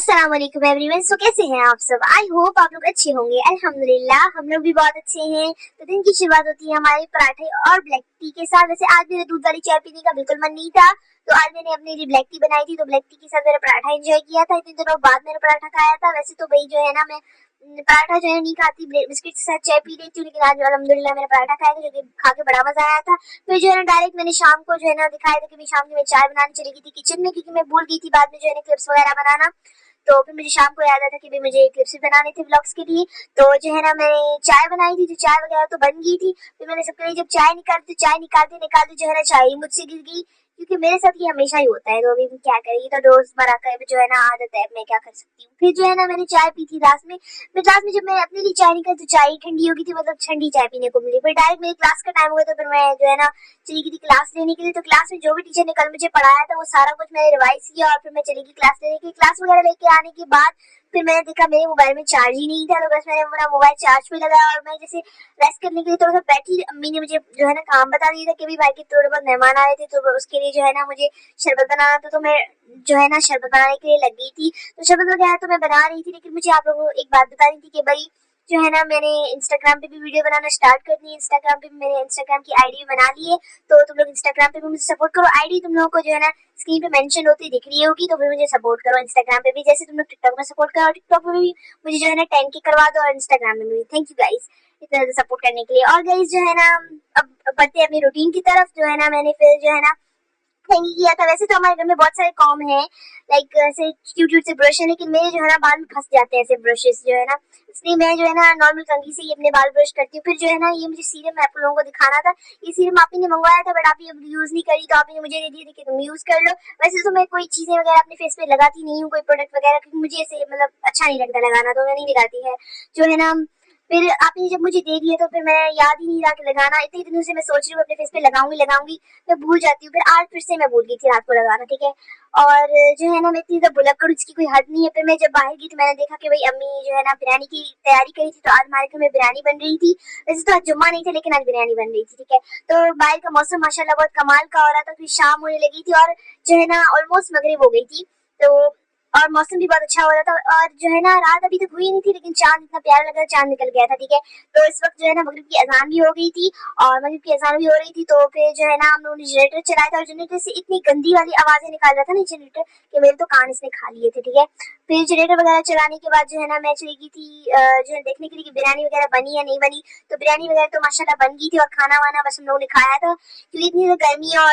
अस्सलाम वालेकुम एवरीवन। सो कैसे हैं आप सब? आई होप आप लोग अच्छे होंगे। अल्हम्दुलिल्लाह हम लोग भी बहुत अच्छे हैं। तो दिन की शुरुआत होती है हमारे पराठे और ब्लैक टी के साथ। वैसे आज मेरे दूध वाली चाय पीने का बिल्कुल मन नहीं था, तो आज मैंने अपने लिए ब्लैक टी बनाई थी। तो ब्लैक टी के साथ मेरा पराठा एंजॉय किया था। इतने दिनों बाद मैंने पराठा खाया था। वैसे तो भाई जो है ना, मैं पराठा जो है नहीं खाती, बिस्किट के साथ चाय पी लेती हूँ, लेकिन आज अल्हम्दुलिल्लाह मैंने पराठा खाया था, जो खा के बड़ा मजा आया था। फिर जो है ना डायरेक्ट मैंने शाम को जो है ना दिखाया था कि मैं शाम में चाय बनाने चली गई थी किचन में, क्योंकि मैं भूल गई थी बाद में जो है ना क्लिप्स वगैरह बनाना। तो फिर मुझे शाम को याद आया था कि भाई मुझे क्लिप्स भी बनाने थे व्लॉग्स के लिए। तो जो है ना मैंने चाय बनाई थी, जो चाय वगैरह तो बन गई थी। फिर मैंने सबके लिए जब चाय निकालती, चाय निकालते जो है ना चाय मुझसे गिर गई, क्योंकि मेरे साथ ये हमेशा ही होता है। तो अभी क्या करें, तो रोजमर्रा का जो है ना आदत है, मैं क्या कर सकती हूँ। फिर जो है ना मैंने चाय पी थी क्लास में। फिर क्लास में जब मैं अपने लिए चाय निकाली तो चाय ठंडी हो गई थी, मतलब ठंडी चाय पीने को मिली। फिर डायरेक्ट मेरी क्लास का टाइम हुआ, तो फिर मैं जो है ना चली गई थी क्लास लेने के लिए। तो क्लास में जो भी टीचर ने कल मुझे पढ़ाया था वो सारा कुछ मैंने रिवाइज किया, और फिर मैं चली गई क्लास लेने के। क्लास वगैरह लेके आने के बाद फिर मैंने देखा मेरे मोबाइल में चार्ज ही नहीं था। तो बस मैंने अपना मोबाइल चार्ज पे लगाया, और मैं जैसे रेस्ट करने के लिए थोड़ा सा बैठी, अम्मी ने मुझे जो है ना काम बता दिया था कि भी भाई के थोड़े बहुत मेहमान आए थे, तो उसके लिए जो है ना मुझे शरबत बनाना था। तो मैं जो है ना शरबत बनाने के लिए लग गई थी। तो शरबत वगैरह तो मैं बना रही थी, लेकिन मुझे आप लोगों को एक बात बतानी थी कि भाई जो है ना मैंने इंस्टाग्राम पे भी वीडियो बनाना स्टार्ट कर दी। इंस्टाग्राम पे भी मैंने इंस्टाग्राम की आईडी बना ली है, तो तुम लोग इंस्टाग्राम पे भी मुझे सपोर्ट करो। आईडी तुम लोगों को जो है ना स्क्रीन पे मेंशन होती दिख रही होगी, तो फिर मुझे सपोर्ट करो इंस्टाग्राम पे भी, जैसे तुम लोग टिकटॉक में सपोर्ट करो। टिकटॉक में भी मुझे जो है ना 10K करवा दो, और इंस्टाग्राम में भी। थैंक यू गाइस इतना ज़्यादा सपोर्ट करने के लिए। और गाइस जो है ना अब बढ़ते हैं अपनी रूटीन की तरफ। जो है ना मैंने फिर जो है ना नहीं किया था। वैसे तो हमारे घर में बहुत सारे कॉम हैं, लाइक ऐसे क्यूट क्यूट से ब्रश है, लेकिन मेरे जो है ना बाल में फंस जाते हैं ऐसे ब्रशेस जो है ना, इसलिए मैं जो है ना नॉर्मल कंघी से ही अपने बाल ब्रश करती हूँ। फिर जो है ना ये मुझे सीरम आप लोगों को दिखाना था। ये सीरम आप ही ने मंगवाया था, बट आप ये यूज नहीं करी, तो आप ने मुझे दे दिया था कि तुम यूज कर लो। वैसे तो मैं कोई चीजें वगैरह अपने फेस पे लगाती नहीं हूँ, कोई प्रोडक्ट वगैरह, क्योंकि मुझे ऐसे मतलब अच्छा नहीं लगता लगाना, तो मैं नहीं लगाती है जो है ना। फिर आपने जब मुझे दे दिया तो फिर मैं याद ही नहीं रहा कि लगाना। इतने दिनों से मैं सोच रही हूँ अपने फेस पे लगाऊंगी, मैं भूल जाती हूँ। फिर आज फिर से मैं भूल गई थी रात को लगाना, ठीक है। और जो है ना मैं इतनी ज्यादा भुलक्कड़, इसकी कोई हद नहीं है। फिर मैं जब बाहर गई तो मैंने देखा कि भाई अम्मी जो है ना बिरयानी की तैयारी करी थी, तो आज हमारे घर में बिरयानी बन रही थी। वैसे तो आज जुम्मा नहीं था, लेकिन आज बिरयानी बन रही थी, ठीक है। तो बाहर का मौसम माशाल्लाह बहुत कमाल का हो रहा था। फिर शाम होने लगी थी, और जो है ना ऑलमोस्ट मगरिब हो गई थी, तो और मौसम भी बहुत अच्छा हो रहा था। और जो है ना रात अभी तक हुई नहीं थी, लेकिन चांद इतना प्यारा लग रहा, चांद निकल गया था, ठीक है। तो इस वक्त जो है ना मगरिब की अजान भी हो गई थी, और मगरिब की अजान भी हो रही थी। तो फिर जो है ना हम लोगों ने जनरेटर चलाया था, और जनरेटर से इतनी गंदी वाली आवाजें निकाल रहा था ना जनरेटर, कि मेरे तो कान इसने खा लिए थे, ठीक है। फिर जनरेटर वगैरह चलाने के बाद जो है ना मैं चली गई थी जो है देखने के लिए कि बिरयानी वगैरह बनी या नहीं बनी। तो बिरयानी वगैरह तो माशाल्लाह बन गई थी, और खाना वाना बस हम लोगों ने खाया था, क्योंकि इतनी गर्मी है और